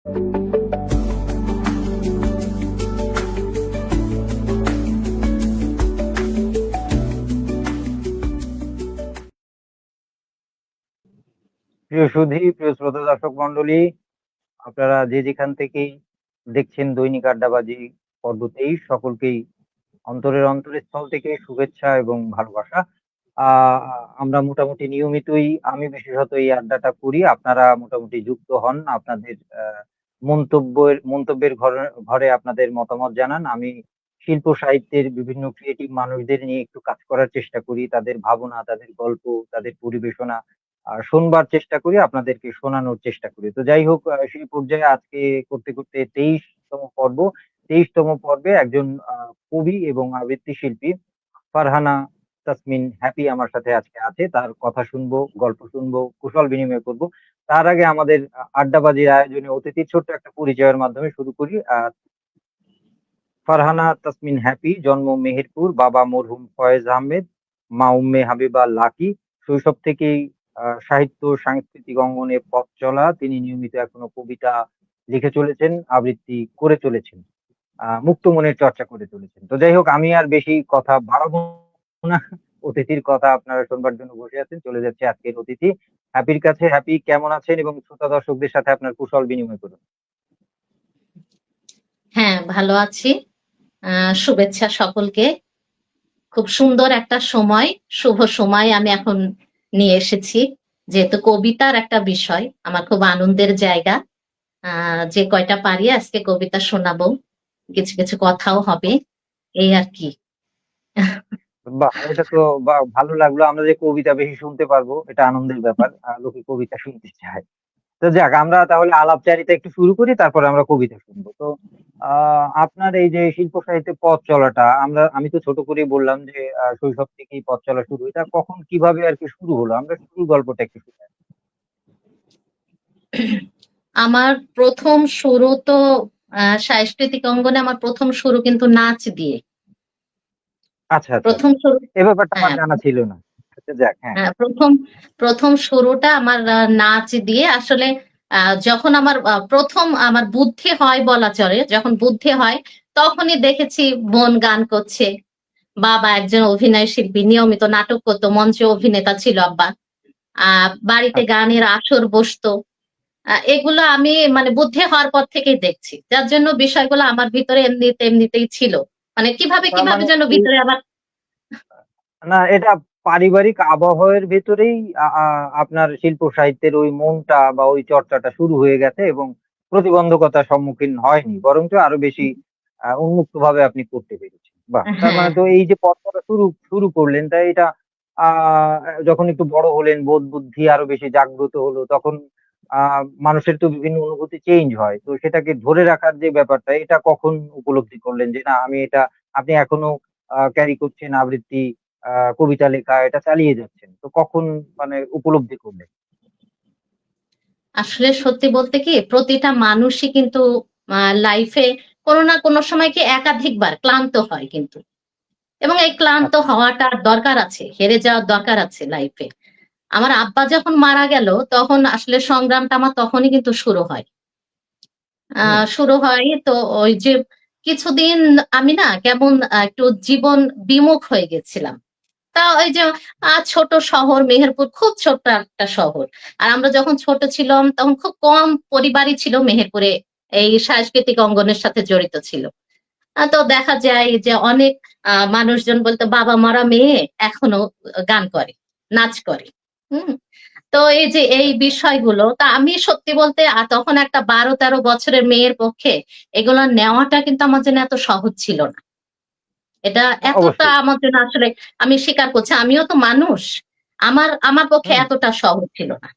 প্রিয় সুধী, প্রিয় শ্রোতা দর্শক মন্ডলী, আপনারা যে যেখান থেকেই দেখছেন দৈনিক আড্ডাবাজি পর্ব 23, সকলকেই অন্তরের অন্তরস্থল থেকে শুভেচ্ছা এবং ভালোবাসা। আমরা মোটামুটি নিয়মিতই, আমি বিশেষত এই আড্ডাটা করি। আপনারা মোটামুটি যুক্ত হন, আপনাদের মন্তব্যের ঘরে ঘরে আপনাদের মতামত জানান। আমি শিল্প সাহিত্যের বিভিন্ন ক্রিয়েটিভ মানুষদের নিয়ে একটু কাজ করার চেষ্টা করি, তাদের ভাবনা, তাদের গল্প, তাদের পরিবেশনা শোনবার চেষ্টা করি, আপনাদেরকে শোনানোর চেষ্টা করি। তো যাই হোক, সেই পর্যায়ে আজকে করতে করতে 23তম পর্বে একজন কবি এবং আবৃত্তি শিল্পী ফারহানা তাসমিন হ্যাপি আমার সাথে আজকে আছে। তার কথা শুনবো, গল্প শুনবো, কুশল বিনিময় করব। তার আগে আমাদের আড্ডাবাজির আয়োজনে অতিথির ছোট্ট একটা পরিচয়ের মাধ্যমে শুরু করি। ফারহানা তাসমিন হ্যাপি, জন্ম মেহেরপুর, বাবা মরহুম ফয়েজ আহমেদ, মা উম্মে হাবিবা লাকি। শৈশব থেকেই সাহিত্য সাংস্কৃতিক অঙ্গনে পথ চলা। তিনি নিয়মিত এখনো কবিতা লিখে চলেছেন, আবৃত্তি করে চলেছেন, মুক্ত মনের চর্চা করে চলেছেন। তো যাই হোক, আমি আর বেশি কথা বাড়াবো না। অতিথির কথা আপনারা শুনবার জন্য বসে আছেন। চলে যাচ্ছে আজকের অতিথি হ্যাপির কাছে। হ্যাপি, কেমন আছেন এবং শ্রোতা দর্শকদের সাথে আপনার কুশল বিনিময় করুন। হ্যাঁ, ভালো আছি। শুভেচ্ছা সকলকে। খুব সুন্দর একটা সময়, শুভ সময় আমি এখন নিয়ে এসেছি। যেহেতু কবিতার একটা বিষয়, আমার খুব আনন্দের জায়গা। যে কয়টা পারি আজকে কবিতা শোনাবো, কিছু কিছু কথাও হবে, এই আর কি। বাহ! এটা তো ভালো লাগলো। আমরা যে কবিতা বেশি শুনতে পারবো, এটা আনন্দের ব্যাপার। লোকে কবিতা শুনতে চায়। তো যাক, আমরা তাহলে আলাপচারিতা একটু শুরু করি, তারপরে আমরা কবিতা শুনবো। তো আপনার এই যে শিল্প সাহিত্যে পথ চলাটা, আমি তো ছোট করেই বললাম যে শৈশব থেকেই পথ চলা শুরু। এটা কখন কিভাবে আর কি শুরু হলো? আমরা শুরুর গল্পটা একটু শুনি। আমার প্রথম শুরু তো সাংস্কৃতিক অঙ্গনে আমার প্রথম শুরু কিন্তু নাচ দিয়ে। আচ্ছা, আচ্ছা, প্রথম আচ্ছা। শুরু, এ ব্যাপারটা আমার হ্যাঁ, জানা ছিল না। আচ্ছা, যাক, হ্যাঁ। প্রথম প্রথম শুরুটা আমার নাচ দিয়ে। আসলে যখন আমার প্রথম আমার বুদ্ধি হয় বলা চলে, যখন বুদ্ধি হয় তখনই দেখেছি বোন গান করছে। বাবা একজন অভিনয় শিল্পী, নিয়মিত নাটক করতো, মঞ্চে অভিনেতা ছিল আব্বা। বাড়িতে আচ্ছা। গানের আসর বসতো। এগুলো আমি মানে বুদ্ধি হওয়ার পর থেকেই দেখছি, যার জন্য বিষয়গুলো আমার ভিতরে এমনিতে এমনিতেই ছিল। মানে কিভাবে তার কিভাবে মানে যেন এই, ভিতরে আবার। না, এটা পারিবারিক আবহাওয়ার ভেতরেই আপনার শিল্প সাহিত্যের ওই মনটা বা ওই চর্চাটা শুরু হয়ে গেছে এবং প্রতিবন্ধকতার সম্মুখীন হয়নি, বরঞ্চ আরো বেশি উন্মুক্ত ভাবে আপনি করতে পেরেছেন। বাহ! তার হ্যাঁ, মানে তো এই যে পথটা শুরু শুরু করলেন, তাই এটা আহ যখন একটু বড় হলেন, বোধ বুদ্ধি আরো বেশি জাগ্রত হলো, তখন মানুষের তো বিভিন্ন অনুভূতি চেঞ্জ হয়। তো সেটাকে ধরে রাখার যে ব্যাপারটা, এটা কখন উপলব্ধি করলেন যে না, আমি এটা, আপনি এখনো ক্যারি করছেন আবৃত্তি, কবিতা লেখা, এটা চালিয়ে যাচ্ছেন। তো কখন মানে উপলব্ধি করলেন? আসলে সত্যি বলতে কি, প্রতিটা মানুষই কিন্তু লাইফে কোনো না কোনো সময় কি একাধিকবার ক্লান্ত হয় কিন্তু, এবং এই ক্লান্ত আচ্ছা। হওয়াটা দরকার আছে, হেরে যাওয়ার দরকার আছে লাইফে। আমার আব্বা যখন মারা গেল তখন আসলে সংগ্রামটা আমার তখনই কিন্তু শুরু হয়। হুম। শুরু হয় তো ওই যে কিছুদিন আমি না কেমন একটু জীবন বিমুখ হয়ে গেছিলাম। তা ওই যে ছোট শহর মেহেরপুর, খুব ছোট্ট একটা শহর। আর আমরা যখন ছোট ছিলাম তখন খুব কম পরিবারই ছিল মেহেরপুরে এই সাংস্কৃতিক অঙ্গনের সাথে জড়িত ছিল। তো দেখা যায় যে অনেক মানুষজন বলতো বাবা মারা মেয়ে এখনো গান করে, নাচ করে। হুম? তো এই যে এই বিষয়গুলো, তা আমি সত্যি বলতে তখন একটা ১২-১৩ বছরের মেয়ের পক্ষে এগুলো নেওয়াটা কিন্তু আমার জন্য এত সহজ ছিল না। এটা এতটা অবশ্যই। আমার জন্য আসলে, আমি স্বীকার করছি আমিও তো মানুষ। আমার আমার পক্ষে হুম। এতটা সহজ ছিল না।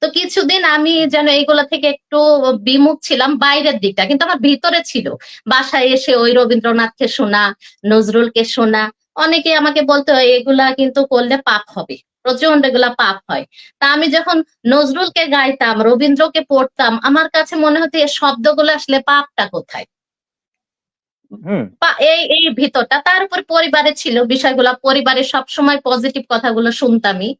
তো কিছুদিন আমি যেন এইগুলা থেকে একটু বিমুখ ছিলাম, বাইরের দিকটা কিন্তু আমার ভিতরে ছিল। বাসায় এসে ওই রবীন্দ্রনাথকে শোনা, নজরুলকে শোনা। অনেকে আমাকে বলতো এগুলা কিন্তু করলে পাপ হবে। প্রচন্ড এগুলা পাপ হয়। তা আমি যখন নজরুলকে গাইতাম, রবীন্দ্রকে পড়তাম, আমার কাছে মনে হতো এই শব্দগুলো আসলে পাপটা কোথায়? হুম। এই ভিতরটা। তার উপর পরিবারে ছিল বিষয়গুলা। পরিবারের সবসময় পজিটিভ কথাগুলো শুনতামই।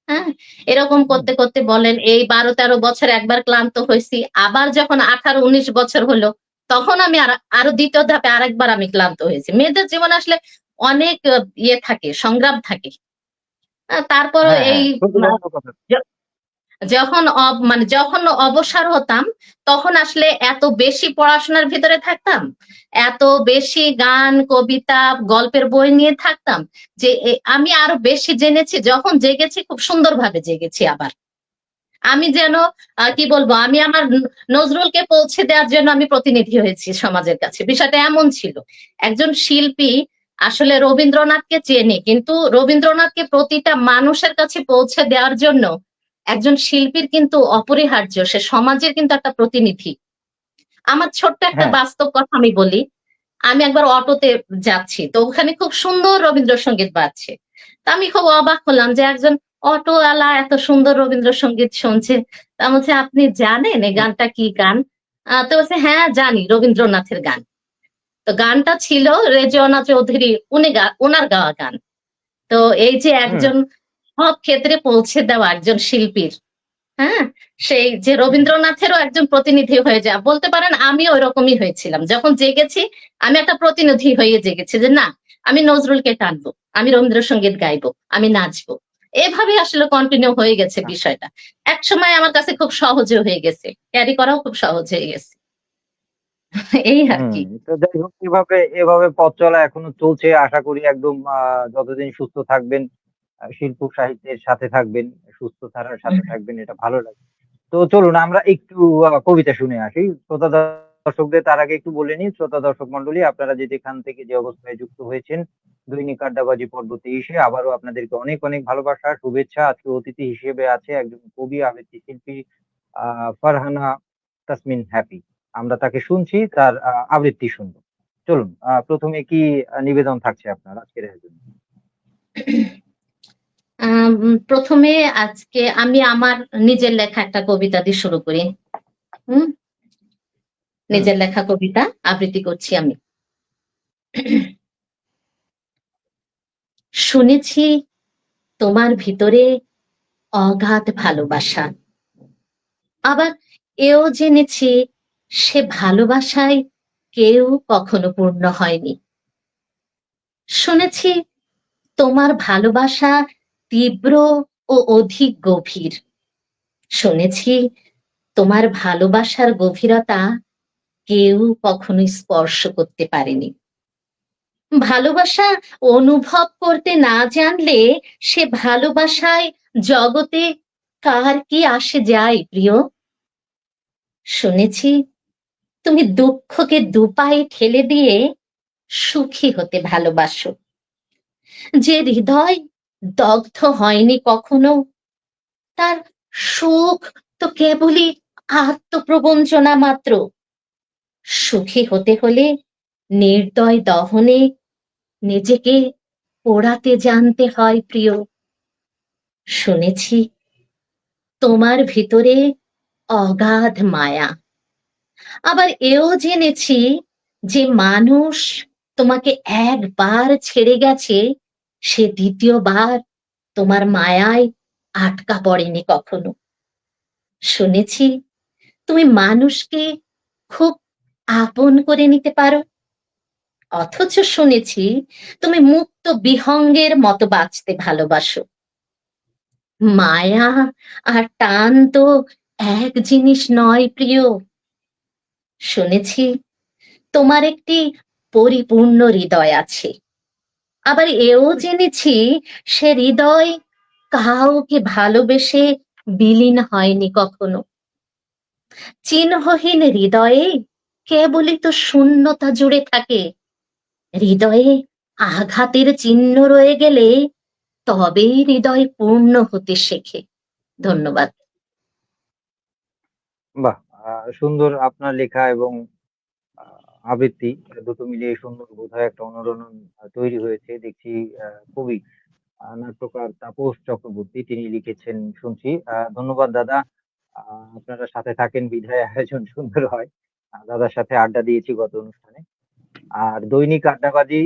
হ্যাঁ? এরকম হুম, করতে, করতে বলেন এই ১২-১৩ বছর একবার ক্লান্ত হইছি। আবার যখন ১৮-১৯ বছর হলো, তখন আমি আরো ২য় ধাপে আরেকবার আমি ক্লান্ত হয়েছি। মেয়েদের জীবনে আসলে অনেক ইয়ে থাকে, সংগ্রাম থাকে। তারপরও হ্যাঁ, এই হ্যাঁ, আ প্রতিবন্ধকতা। য যখন মানে যখন অবসর হতাম, তখন আসলে এত বেশি পড়াশোনার ভিতরে থাকতাম, এত বেশি গান, কবিতা, গল্পের বই নিয়ে থাকতাম যে আমি আরো বেশি জেনেছি। যখন জেগেছি খুব সুন্দরভাবে জেগেছি আবার। আমি যেন কি বলবো? আমি আমার নজরুলকে পৌঁছে দেওয়ার জন্য আমি প্রতিনিধি হয়েছি সমাজের কাছে। বিষয়টা এমন ছিল। একজন শিল্পী আসলে রবীন্দ্রনাথকে চেনে, কিন্তু রবীন্দ্রনাথকে প্রতিটা মানুষের কাছে পৌঁছে দেওয়ার জন্য একজন শিল্পীর কিন্তু অপরিহার্য। সে সমাজের কিন্তু একটা প্রতিনিধি। আমার ছোট্ট একটা হ্যাঁ, বাস্তব কথা আমি বলি। আমি একবার অটোতে যাচ্ছি। তো ওখানে খুব সুন্দর রবীন্দ্রসঙ্গীত বাজছে। তো আমি খুব অবাক হলাম যে একজন অটোওয়ালা এত সুন্দর রবীন্দ্রসঙ্গীত শুনছে। তো আমি বলছি, "আপনি জানেন এই হুম, গানটা কি গান?" তো বলছে, "হ্যাঁ, জানি রবীন্দ্রনাথের গান।" তো গানটা ছিল রেজিওনা চৌধুরী উনার গাওয়া গান। তো এই যে হুম, একজন সব ক্ষেত্রে পৌঁছে দেওয়া একজন শিল্পীর, হ্যাঁ? সেই যে হুম। রবীন্দ্রনাথেরও একজন প্রতিনিধি হয়ে যাওয়া। বলতে পারেন আমিও ওইরকমই হয়েছিলাম। যখন জেগেছি, আমি একটা প্রতিনিধি হয়ে জেগেছি যে না, আমি নজরুলকে টানবো, আমি রবীন্দ্রসঙ্গীত গাইবো, আমি নাচবো। এভাবে আসলে কন্টিনিউ হয়ে গেছে আ বিষয়টা। একসময় আমার কাছে খুব সহজও হয়ে গেছে। ক্যারি করাও খুব সহজ হয়ে গেছে। এই হুম, আরকি। তো যাই হোক এভাবে এভাবে পথ চলা এখনো চলছে। আশা করি একদম যতদিন সুস্থ থাকবেন, শিল্প সাহিত্যের সাথে থাকবেন, সুস্থ ধারার সাথে থাকবেন এটা ভালো লাগে। তো চলুন আমরা একটু কবিতা শুনে আসি। শ্রোতা দর্শকদের তার আগে একটু বলে নিই, শ্রোতা দর্শক মণ্ডলী আপনারা যে যেখান থেকে যে অবস্থায় যুক্ত হয়েছেন, দৈনিক আড্ডাবাজি পর্ব ২৩ এ আবারও আপনাদেরকে অনেক, অনেক ভালোবাসা, শুভেচ্ছা। আজকে অতিথি হিসেবে আছে একজন কবি, আবৃত্তি শিল্পী আ ফারহানা তাসমিন হ্যাপি। আমরা তাকে শুনছি, তার আবৃত্তি শুনবো। চলুন ১ম এ কি নিবেদন থাকছে আপনার আজকের আয়োজনে? ১ম এ আজকে আমি আমার নিজের লেখা একটা কবিতা দিয়ে শুরু করি। হুম? হুম, নিজের লেখা কবিতা আবৃত্তি করছি আমি। শুনেছি তোমার ভিতরে অগাধ ভালোবাসা। আবার এও জেনেছি সে ভালোবাসায় কেউ কখনো পূর্ণ হয়নি। শুনেছি তোমার ভালোবাসা তীব্র ও অধিক গভীর। শুনেছি তোমার ভালোবাসার গভীরতা কেউ কখনো স্পর্শ করতে পারেনি। ভালোবাসা অনুভব করতে না জানলে সে ভালোবাসায় জগতে কার কি আসে যায় প্রিয়? শুনেছি তুমি দুঃখকে দুপায়ে ঠেলে দিয়ে সুখী হতে ভালোবাসো। যে হৃদয় দগ্ধ হয়নি কখনো, তার সুখ তো কেবলই আত্মপ্রবঞ্চনা মাত্র। সুখী হতে হলে নির্দয় দহনে নিজেকে পোড়াতে জানতে হয় প্রিয়। শুনেছি তোমার ভিতরে অগাধ মায়া। আবার এও জেনেছি যে মানুষ তোমাকে একবার ছেড়ে গেছে, সে দ্বিতীয়বার তোমার মায়ায় আটকা পড়েনি কখনো। শুনেছি তুমি মানুষকে খুব আপন করে নিতে পারো, অথচ শুনেছি তুমি মুক্ত বিহঙ্গের মতো বাঁচতে ভালোবাসো। মায়া আর টান তো এক জিনিস নয় প্রিয়। শুনেছি তোমার একটি পরিপূর্ণ হৃদয় আছে। আবার এও জেনেছি সে হৃদয় কাউকে ভালোবেসে বিলীন হয়নি কখনো। চিহ্নহীন হৃদয়ে কেবলই তো শূন্যতা জুড়ে থাকে। হৃদয়ে আঘাতের চিহ্ন রয়ে গেলে তবেই হৃদয় পূর্ণ হতে শেখে। ধন্যবাদ। বাহ! সুন্দর আপনার লেখা এবং আ আবৃত্তি দুটো মিলিয়ে সুন্দর বোধহয় একটা অনুরণন তৈরি হয়েছে। দেখছি আ কবি নাট্যকার তাপস চক্রবর্তী তিনি লিখেছেন শুনছি। ধন্যবাদ দাদা। আ আপনারা সাথে থাকেন বিধায় আয়োজন সুন্দর হয়। দাদার সাথে আড্ডা দিয়েছি গত অনুষ্ঠানে। আর দৈনিক আড্ডাবাজি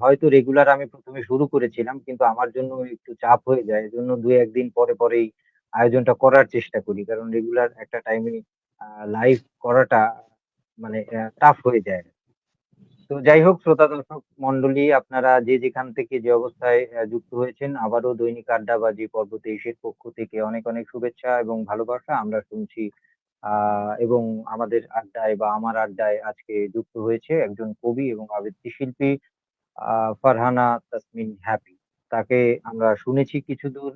হয়তো রেগুলার আমি প্রথমে শুরু করেছিলাম, কিন্তু আমার জন্য একটু চাপ হয়ে যায়। এজন্য ২-১ দিন পরে পরেই আয়োজনটা করার চেষ্টা করি। কারণ রেগুলার একটা টাইমে লাইভ করাটা মানে টাফ হয়ে যায়। তো যাই হোক, শ্রোতা দর্শক মন্ডলী, আপনারা যে যেখান থেকে যে অবস্থায় যুক্ত হয়েছেন, আবারও দৈনিক আড্ডাবাজি পর্ব ২৩ এর পক্ষ থেকে অনেক অনেক শুভেচ্ছা এবং ভালোবাসা আমরা শুনছি। এবং আমাদের আড্ডায় বা আমার আড্ডায় আজকে যুক্ত হয়েছে একজন কবি এবং আবৃত্তি শিল্পী ফারহানা তাসমিন হ্যাপি। তাকে আমরা শুনেছি কিছুদূর,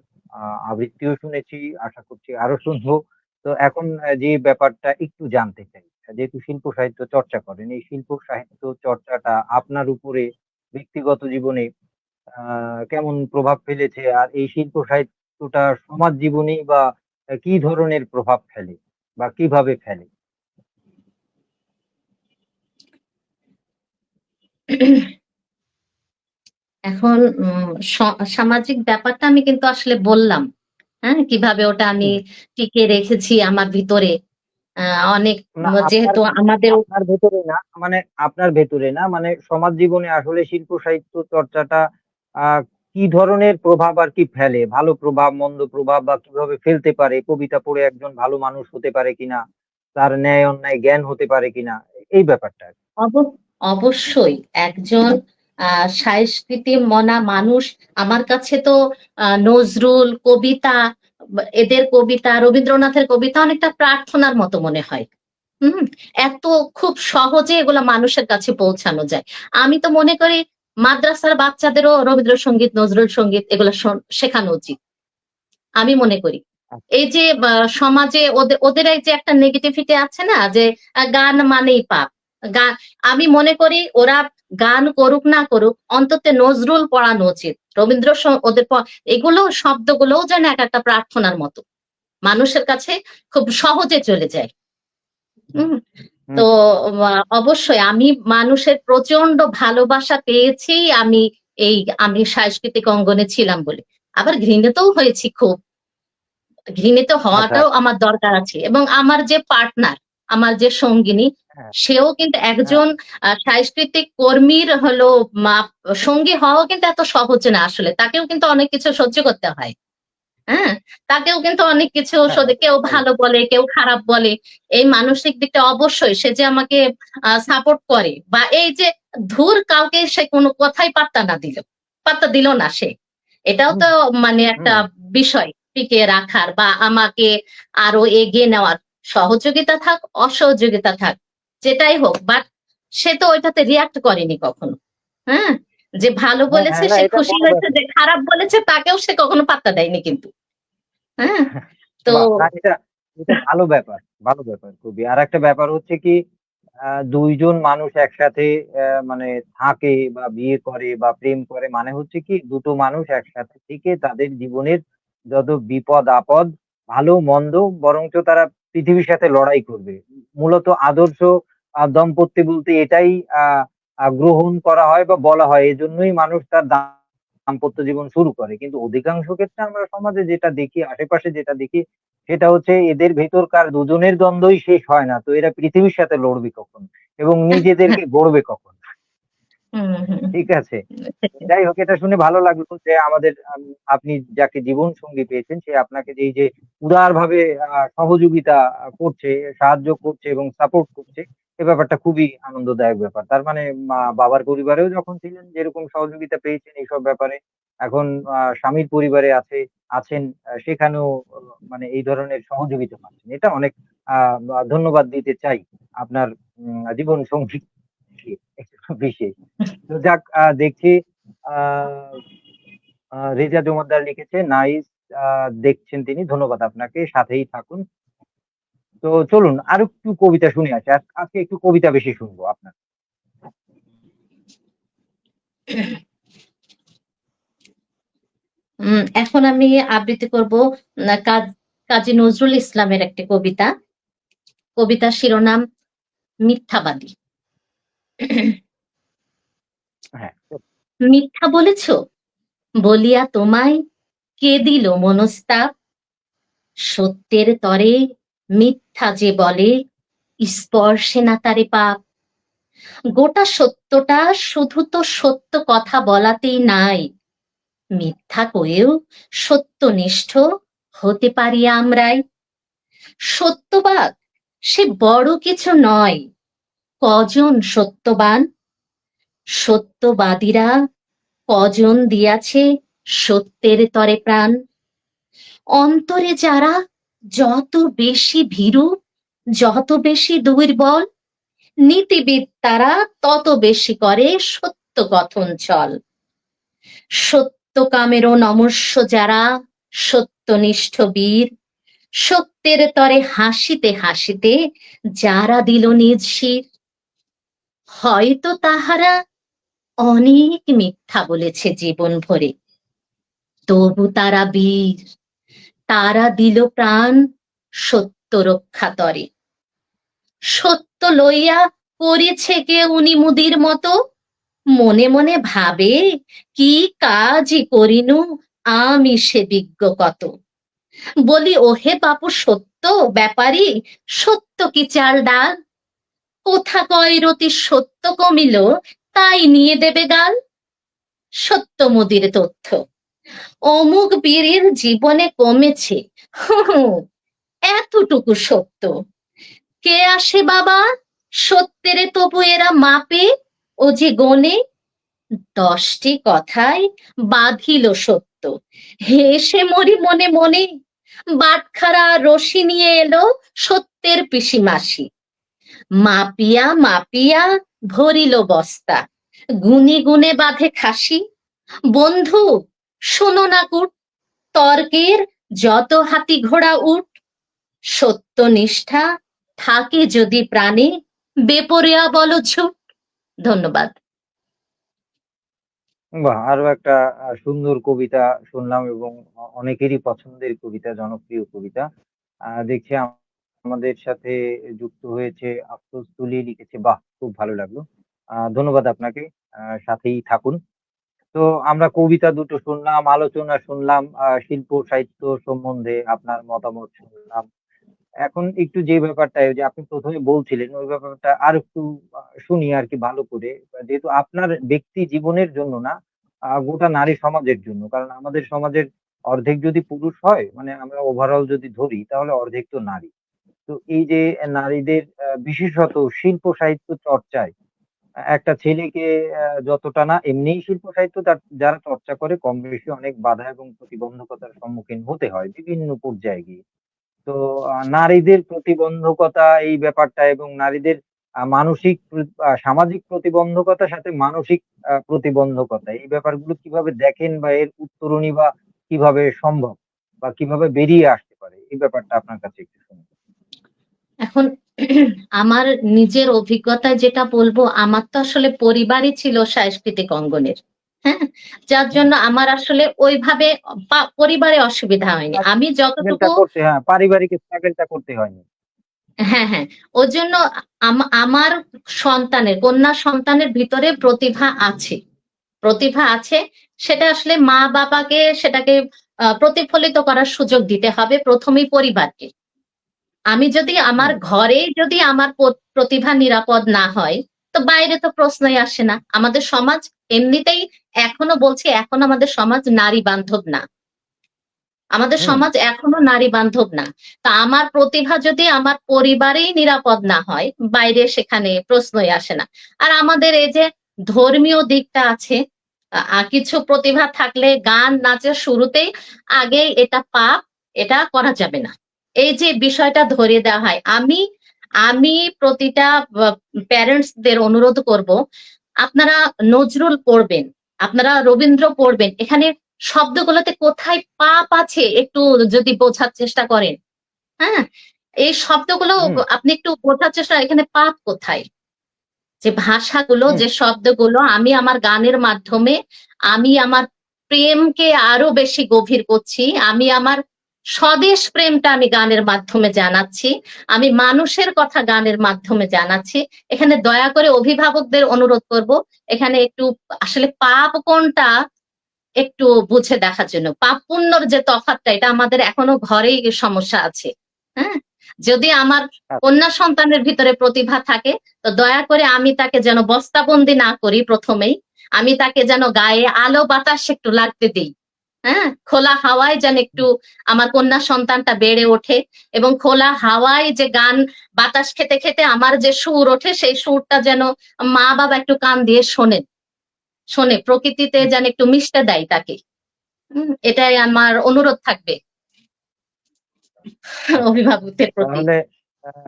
আবৃত্তিও শুনেছি, আশা করছি আরো শুনবো। তো এখন যে ব্যাপারটা একটু জানতে চাই, যেহেতু শিল্প সাহিত্য চর্চা করেন, এই শিল্প সাহিত্য চর্চাটা আপনার উপরে ব্যক্তিগত জীবনে কেমন প্রভাব ফেলেছে? আর এই শিল্প সাহিত্যটা সমাজ জীবনেই বা কি ধরনের প্রভাব ফেলে বা কিভাবে ফেলে? এখন সামাজিক ব্যাপারটা আমি কিন্তু আসলে বললাম, হ্যাঁ, কিভাবে ওটা আমি হুম। টিকে রেখেছি আমার ভিতরে। অনেক না, আপনার যেহেতু আমাদের আপনার ভেতরে না, মানে আপনার ভেতরে না, মানে সমাজ জীবনে আসলে শিল্প সাহিত্য চর্চাটা আহ কি ধরনের প্রভাব আর কি ফেলে? ভালো প্রভাব, মন্দ প্রভাব, বা কিভাবে ফেলতে পারে? কবিতা পড়ে একজন ভালো মানুষ হতে পারে কিনা, তার ন্যায় অন্যায় জ্ঞান হতে পারে কিনা, এই ব্যাপারটা আর কি। অবশ্যই একজন সংস্কৃতি মনা মানুষ। আমার কাছে তো নজরুল কবিতা, এদের কবিতা, রবীন্দ্রনাথের কবিতা অনেকটা প্রার্থনার মতো মনে হয়। হুম, এত খুব সহজে এগুলা মানুষের কাছে পৌঁছানো যায়। আমি তো মনে করি মাদ্রাসার বাচ্চাদেরও রবীন্দ্রসঙ্গীত, নজরুল সঙ্গীত এগুলো শেখানো উচিত। আমি মনে করি এই যে সমাজে ওদের ওদের এই যে একটা নেগেটিভিটি আছে না, যে গান মানেই পাপ। গান, আমি মনে করি ওরা গান করুক না করুক, অন্তত নজরুল পড়ানো উচিত, রবীন্দ্র ওদের এগুলো শব্দগুলোও যেন এক একটা প্রার্থনার মতো মানুষের কাছে খুব সহজে চলে যায়। হুম, হুম। তো অবশ্যই আমি মানুষের প্রচন্ড ভালোবাসা পেয়েছি। আমি আমি সাংস্কৃতিক অঙ্গনে ছিলাম বলে, আবার ঘৃণিতও হয়েছি খুব। ঘৃণিত আচ্ছা। হওয়াটাও আমার দরকার আছে, এবং আমার যে পার্টনার, আমার যে সঙ্গিনী, হ্যাঁ, সেও কিন্তু হ্যাঁ। একজন সাংস্কৃতিক কর্মীর হলো সঙ্গী হওয়াও কিন্তু এত সহজ না আসলে, তাকেও কিন্তু অনেক কিছু সহ্য করতে হয়। হ্যাঁ, তাকেও কিন্তু অনেক কিছু হ্যাঁ, এটা কেউ তো তাই। ভালো বলে, কেউ খারাপ বলে। এই মানসিক দিকটা অবশ্যই সে যে আমাকে সাপোর্ট করে, বা এই যে ধুর কাউকে সে কোনো কথাই পাত্তা দিল না সে, এটাও হুম, তো মানে একটা হুম। বিষয় টিকিয়ে রাখার বা আমাকে আরো এগিয়ে নেওয়ার। সহযোগিতা থাক, অসহযোগিতা থাক, যেটাই হোক, বাট সে তো ওইটাতে রিয়াক্ট করেনি কখনো। হ্যাঁ, যে ভালো হ্যাঁ, বলেছে হ্যাঁ, না, সে এটা খুশি বড় হয়েছে, ব্যাপার। যে খারাপ বলেছে তাকেও সে কখনো পাত্তা দেয়নি কিন্তু। হ্যাঁ, তো বাহ! না, এটা এটা ভালো ব্যাপার, ভালো ব্যাপার খুবই। আরেকটা ব্যাপার হচ্ছে কি, ২ জন মানুষ একসাথে মানে থাকে বা বিয়ে করে বা প্রেম করে, মানে হচ্ছে কি, দুটো মানুষ একসাথে থেকে তাদের জীবনের যত বিপদ-আপদ, ভালো-মন্দ, বরঞ্চ তারা পৃথিবীর সাথে লড়াই করবে। মূলত আদর্শ দম্পতি বলতে এটাই আ আ গ্রহণ করা হয় বা বলা হয়। এজন্যই মানুষ তার দাম্পত্য জীবন শুরু করে। কিন্তু অধিকাংশ ক্ষেত্রে আমরা সমাজে যেটা দেখি, আশেপাশে যেটা দেখি, সেটা হচ্ছে এদের ভেতরকার দুজনের দ্বন্দ্বই শেষ হয় না। তো এরা পৃথিবীর সাথে লড়বে কখন? এবং নিজেদেরকে গড়বে কখন? হুম, হুম, ঠিক আছে? যাই হোক, এটা শুনে ভালো লাগলো যে আমাদের আপনি যাকে জীবন সঙ্গী পেয়েছেন, সে আপনাকে এই যে উদারভাবে সহযোগিতা করছে, সাহায্য করছে এবং সাপোর্ট করছে। এ ব্যাপারটা খুবই আনন্দদায়ক ব্যাপার। তার মানে বাবার পরিবারেও যখন ছিলেন যেরকম সহযোগিতা পেয়েছেন এইসব ব্যাপারে, এখন স্বামীর পরিবারে আছেন, সেখানেও মানে এই ধরনের সহযোগিতা পাচ্ছেন। এটা অনেক ধন্যবাদ দিতে চাই আপনার জীবন সঙ্গীকে। এটা বিশেষ। তো যাক, দেখছি আ রেজা জমাদ্দার লিখেছে, নাইস, আ দেখছেন তিনি। ধন্যবাদ আপনাকে। সাথেই থাকুন। তো চলুন আরেকটু কবিতা শুনে আসি। আজকে একটু কবিতা বেশি শুনবো আপনার। এখন আমি আবৃত্তি করব কাজী নজরুল ইসলামের একটি কবিতা। কবিতার শিরোনাম মিথ্যাবাদী। হ্যাঁ। মিথ্যা বলেছ বলিয়া তোমায় কে দিল মনস্তাপ? সত্যের তরে মিথ্যা যে বলে, স্পর্শে না তারে পাপ। গোটা সত্যটা শুধু তো সত্য কথা বলাতেই নাই, মিথ্যা কয়েও সত্যনিষ্ঠ হতে পারি আমরাই। সত্যবাদ সে বড় কিছু নয়, কজন সত্যবান, সত্যবাদীরা কজন দিয়াছে সত্যের তরে প্রাণ। অন্তরে যারা যত বেশি ভীরু, যত বেশি দুর্বল, নীতিবিদ তারা তত বেশি করে সত্য কথন চল। সত্যকামেরও নমস্য যারা, সত্যনিষ্ঠ বীর, সত্যের তরে হাসিতে হাসিতে যারা দিল নিজ শির। হয়তো তাহারা অনেক মিথ্যা বলেছে জীবন ভরে, তবু তারা বীর, তারা দিল প্রাণ সত্য রক্ষা তরে। সত্য লইয়া করেছে কে উনি মুদির মতো, মনে মনে ভাবে কি কাজই করিনু আমি সে বিজ্ঞ কত। বলি ওহে বাপু সত্য ব্যাপারী, সত্য কি চাল ডাল, কোথা কয় রতি সত্য কমিল তাই নিয়ে দেবে গাল। সত্য মুদির তথ্য অমুক বীরের জীবনে কমেছে, এতটুকু সত্য। কে আসে বাবা সত্যেরে তবু এরা মাপে, ও যে গনে 10টি কথায় বাঁধিল সত্য, হেসে মরি মনে মনে। বাটখারা রশি নিয়ে এলো সত্যের পিসি মাসি, মাপিয়া মাপিয়া ভরিল বস্তা, গুনে গুনে বাঁধে খাসি। বন্ধু শোনো না কুট, তর্কের যত হাতি ঘোড়া উঠ, সত্যনিষ্ঠা থাকে যদি প্রাণে, বেপরোয়া বলো ছুট। ধন্যবাদ। বাহ! আরো একটা সুন্দর কবিতা শুনলাম এবং অনেকেরই পছন্দের কবিতা, জনপ্রিয় কবিতা। দেখছি আমাদের সাথে যুক্ত হয়েছে আফরোজ তুলি লিখেছে। বাহ! খুব ভালো লাগলো। ধন্যবাদ আপনাকে। সাথেই থাকুন। তো আমরা কবিতা দুটো শুনলাম, আলোচনা শুনলাম, শিল্প সাহিত্য সম্বন্ধে আপনার মতামত শুনলাম। এখন একটু যে ব্যাপারটা ওই যে আপনি ১ম এ বলছিলেন ওই ব্যাপারটা আরেকটু শুনি আরকি ভালো করে। যেহেতু আপনার ব্যক্তি জীবনের জন্য না, গোটা নারী সমাজের জন্য। কারণ আমাদের সমাজের অর্ধেক যদি পুরুষ হয়, মানে আমরা ওভারঅল যদি ধরি তাহলে অর্ধেক তো নারী। তো এই যে নারীদের বিশেষত শিল্প সাহিত্য চর্চায় একটা ছেলেকে যতটা না এমনিই শিল্প সাহিত্য যারা চর্চা করে কম বেশি অনেক বাধা এবং প্রতিবন্ধকতার সম্মুখীন হতে হয় বিভিন্ন পর্যায়ে গিয়ে। তো নারীদের প্রতিবন্ধকতা এই ব্যাপারটা এবং নারীদের মানসিক সামাজিক প্রতিবন্ধকতার সাথে মানসিক প্রতিবন্ধকতা এই ব্যাপারগুলো কিভাবে দেখেন বা এর উত্তরণী বা কিভাবে সম্ভব বা কিভাবে বেরিয়ে আসতে পারে? এই ব্যাপারটা আপনার কাছে একটু শুনি। এখন আমার নিজের অভিজ্ঞতায় যেটা বলবো, আমার তো আসলে পরিবারই ছিল সাংস্কৃতিক অঙ্গনের। হ্যাঁ, যার হুম, জন্য আমার আসলে ওইভাবে পরিবারে অসুবিধা হয়নি, আমি স্ট্রাগলটা যতটুকু। করতে হ্যাঁ, পারিবারিক স্ট্রাগলটা করতে হয়নি। হ্যাঁ, হ্যাঁ। ওর জন্য আমার সন্তানের, কন্যা সন্তানের ভিতরে প্রতিভা আছে। প্রতিভা আছে। সেটা আসলে মা-বাবাকে সেটাকে প্রতিফলিত করার সুযোগ দিতে হবে ১ম এই পরিবারকে। আমি যদি আমার হুম, ঘরেই যদি আমার প্রতিভা নিরাপদ না হয়, তো বাইরে তো প্রশ্নই আসে না। আমাদের সমাজ এমনিতেই, এখনো বলছি, এখন আমাদের সমাজ নারী বান্ধব না। আমাদের হুম, সমাজ এখনো নারী বান্ধব না। তা আমার প্রতিভা যদি আমার পরিবারেই নিরাপদ না হয়, বাইরে সেখানে প্রশ্নই আসে না। আর আমাদের এই যে ধর্মীয় দিকটা আছে, কিছু প্রতিভা থাকলে গান নাচের শুরুতেই আগে এটা পাপ, এটা করা যাবে না, এই যে বিষয়টা ধরিয়ে দেওয়া হয়। আমি আমি প্রতিটা প্যারেন্টসদের অনুরোধ করব, আপনারা নজরুল পড়বেন, আপনারা রবীন্দ্র পড়বেন, এখানে শব্দগুলোতে কোথায় পাপ আছে একটু যদি বোঝার চেষ্টা করেন। হ্যাঁ, এই শব্দগুলো হুম, আপনি একটু বোঝার চেষ্টা, এখানে পাপ কোথায়। যে ভাষাগুলো, হুম, যে শব্দগুলো আমি আমার গানের মাধ্যমে, আমি আমার প্রেমকে আরো বেশি গভীর করছি, আমি আমার স্বদেশ প্রেমটা আমি গানের মাধ্যমে জানাচ্ছি, আমি মানুষের কথা গানের মাধ্যমে জানাচ্ছি। এখানে দয়া করে অভিভাবকদের অনুরোধ করব, এখানে একটু আসলে পাপ কোনটা একটু বুঝে দেখার জন্য। পাপ পুণ্যর যে তফাৎটা, এটা আমাদের এখনো ঘরেই সমস্যা আছে। হ্যাঁ? যদি আমার আচ্ছা, কন্যা সন্তানের ভিতরে প্রতিভা থাকে, তো দয়া করে আমি তাকে যেন বস্তাবন্দি না করি প্রথমেই। আমি তাকে যেন গায়ে আলো বাতাস একটু লাগতে দিই। হ্যাঁ, খোলা হাওয়ায় যেন একটু আমার কন্যা সন্তানটা বেড়ে ওঠে, এবং খোলা হাওয়ায় যে গান বাতাস খেতে খেতে আমার যে সুর ওঠে, সেই সুরটা যেন মা বাবা একটু কান দিয়ে শোনে, প্রকৃতিতে যেন একটু মিশতে দেয় তাকে। এটাই আমার অনুরোধ থাকবে আচ্ছা। অভিভাবকদের প্রতি। তাহলে আহ,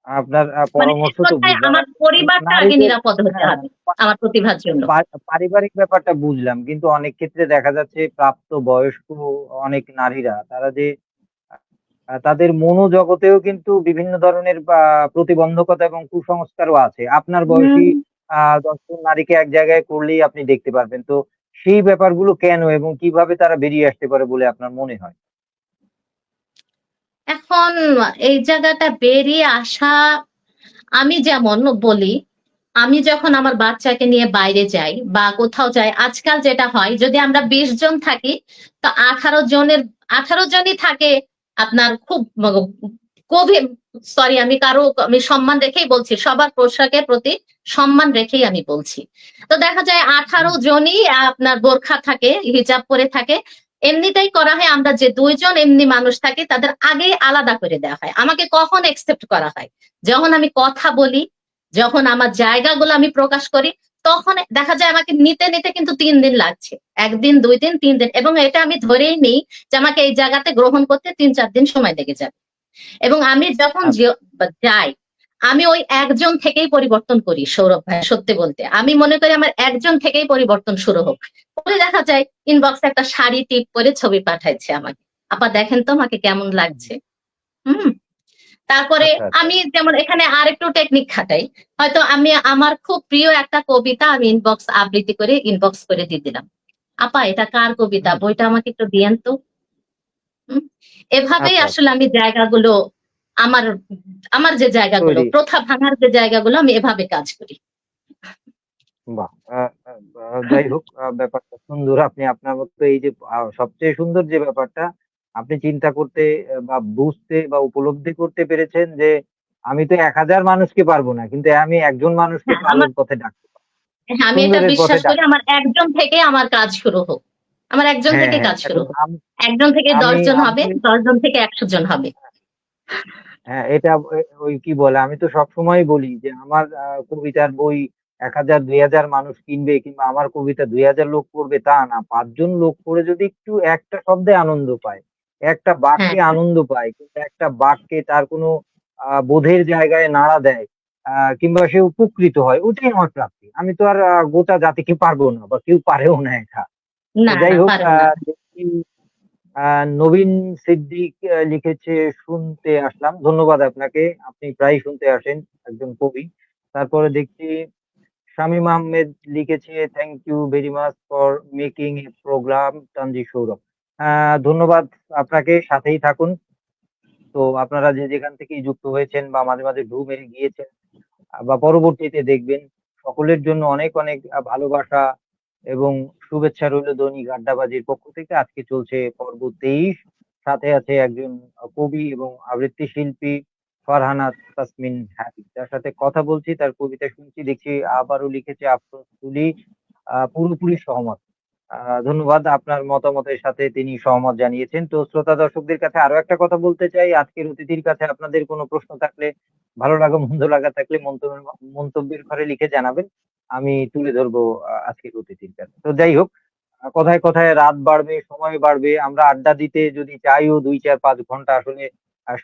আপনার মানে এক পরামর্শ তো কথায় বুঝলাম। আমার পরিবারটা আগে নারীদের, নিরাপদ হতে হ্যাঁ, হবে আমার প্রতিভার জন্য। পারিবারিক ব্যাপারটা বুঝলাম, কিন্তু অনেক ক্ষেত্রে দেখা যাচ্ছে প্রাপ্ত বয়স্ক অনেক নারীরা তারা যে তাদের মনোজগতেও কিন্তু বিভিন্ন ধরনের প্রতিবন্ধকতা এবং কুসংস্কারও আছে। আপনার বয়সী হুম, ১০ জন নারীকে এক জায়গায় করলেই আপনি দেখতে পারবেন। তো সেই ব্যাপারগুলো কেন এবং কিভাবে তারা বেরিয়ে আসতে পারে বলে আপনার মনে হয়? এখন এই জায়গাটা বেরিয়ে আসা, আমি যেমন বলি, আমি যখন আমার বাচ্চাকে নিয়ে বাইরে যাই বা কোথাও যাই, আজকাল যেটা হয়, যদি আমরা 20 জন থাকি, তো 18 জনই থাকে আপনার খুব গভীর, সরি আমি সম্মান রেখেই বলছি, সবার পোশাকের প্রতি সম্মান রেখেই আমি বলছি। তো দেখা যায় হুম, 18 জনই আপনার বোরখা থাকে, হিজাব পরে থাকে। এমনিটাই করা হয়, আমরা যে 2 জন এমনি মানুষ থাকি তাদের আগেই আলাদা করে দেওয়া হয়। আমাকে কখন একসেপ্ট করা হয়? যখন আমি কথা বলি, যখন আমার জায়গাগুলো আমি প্রকাশ করি, তখন দেখা যায় আমাকে নিতে নিতে কিন্তু 3 দিন লাগছে। 1 দিন, 2 দিন, 3 দিন, এবং এটা আমি ধরেই নিই যে আমাকে এই জায়গাতে গ্রহণ করতে 3-4 দিন সময় লেগে যাবে। এবং আমি যখন আচ্ছা, যাই, আমি ওই একজন থেকেই পরিবর্তন করি। সৌরভ ভাই, সত্যি বলতে আমি মনে করি আমার একজন থেকেই পরিবর্তন শুরু হোক। পরে দেখা যায় ইনবক্সে একটা শাড়ি টিপ করে ছবি পাঠাইছে আমাকে, আপা দেখেন তো আমাকে কেমন হুম, লাগছে। হুম। তারপরে আচ্ছা, আচ্ছা। আমি যেমন এখানে আরেকটু টেকনিক খাটাই। হয়তো আমি আমার খুব প্রিয় একটা কবিতা আমি ইনবক্স আবৃত্তি করে ইনবক্স করে দিয়ে দিলাম, আপা এটা কার কবিতা, হুম, বইটা আমাকে একটু দিয়েন তো। হুম। এভাবেই আচ্ছা, আসলে আচ্ছা। আমি জায়গাগুলো, আমার আমার যে জায়গাগুলো, তৈরি। প্রথা ভাঙার যে জায়গাগুলো, আমি এভাবে কাজ করি। বাহ! যাই হোক, ব্যাপারটা সুন্দর। আপনি আপনার মতো এই যে সবচেয়ে সুন্দর যে ব্যাপারটা, আপনি চিন্তা করতে বা বুঝতে বা উপলব্ধি করতে পেরেছেন যে, আমি তো ১,০০০ মানুষকে পারব না। কিন্তু আমি একজন মানুষকে হ্যাঁ, তো আমার আলোর পথে ডাকতে পারব। হ্যাঁ, আমি এটা সুন্দরের পথে বিশ্বাস করি, ডাকতে আমার পারব। একজন থেকে আমার কাজ শুরু হোক। আমার একজন হ্যাঁ, থেকে হ্যাঁ। কাজ শুরু এখন হোক। একজন থেকে আমি 10 জন হবে, আমি 10 জন থেকে 100 জন হবে। হ্যাঁ, এটা ওই কি বলে, আমি তো সবসময়ই বলি যে আমার কবিতার বই ১,০০০ ২,০০০ মানুষ কিনবে কিংবা আমার কবিতা ২,০০০ লোক পড়বে তা না। ৫ জন লোক পড়ে যদি একটু একটা শব্দে আনন্দ পায়, একটা হ্যাঁ, বাক্যে আনন্দ পায় কিংবা একটা বাক্যে তার কোনো বোধের জায়গায় নাড়া দেয়, আ কিংবা সে উপকৃত হয়, ওটাই আমার প্রাপ্তি। আমি তো আর গোটা জাতিকে পারবো না বা কেউ পারেও না একা। তো না যাই না হোক, পারো না। দেখছি আ নবীন সিদ্দিক লিখেছে শুনতে আসলাম। ধন্যবাদ আপনাকে। আপনি প্রায়ই শুনতে আসেন, একজন কবি। তারপরে দেখছি শামীম আহমেদ লিখেছে, "thank you very much for making a programme Tanjid Sourav." ধন্যবাদ আপনাকে। সাথেই থাকুন। তো আপনারা যে যেখান থেকেই যুক্ত হয়েছেন বা মাঝে, মাঝে ঢুঁ মেরে গিয়েছেন বা পরবর্তীতে দেখবেন, সকলের জন্য অনেক, অনেক ভালোবাসা এবং শুভেচ্ছা রইল দৈনিক আড্ডাবাজির পক্ষ থেকে। আজকে চলছে পর্ব ২৩। সাথে আছে একজন কবি এবং আবৃত্তি শিল্পী ফারহানা তাসমিন হ্যাপি। যার সাথে কথা বলছি, তার কবিতা শুনছি, দেখছি আবারও লিখেছে আফরোজ তুলি, পুরোপুরি সহমত। আ ধন্যবাদ। আপনার মতামতের সাথে তিনি সহমত জানিয়েছেন। তো শ্রোতা দর্শকদের কাছে আরো একটা কথা বলতে চাই। আজকের অতিথির কাছে আপনাদের কোনো প্রশ্ন থাকলে, ভালো লাগা মন্দ লাগা থাকলে মন্তব্যের ঘরে লিখে জানাবেন। আমি তুলে ধরবো আজকের অতিথির কাছে। তো যাই হোক, কথায়, কথায় রাত বাড়বে, সময় বাড়বে। আমরা আড্ডা দিতে যদি চাইও ২, ৪, ৫ ঘন্টা আসলে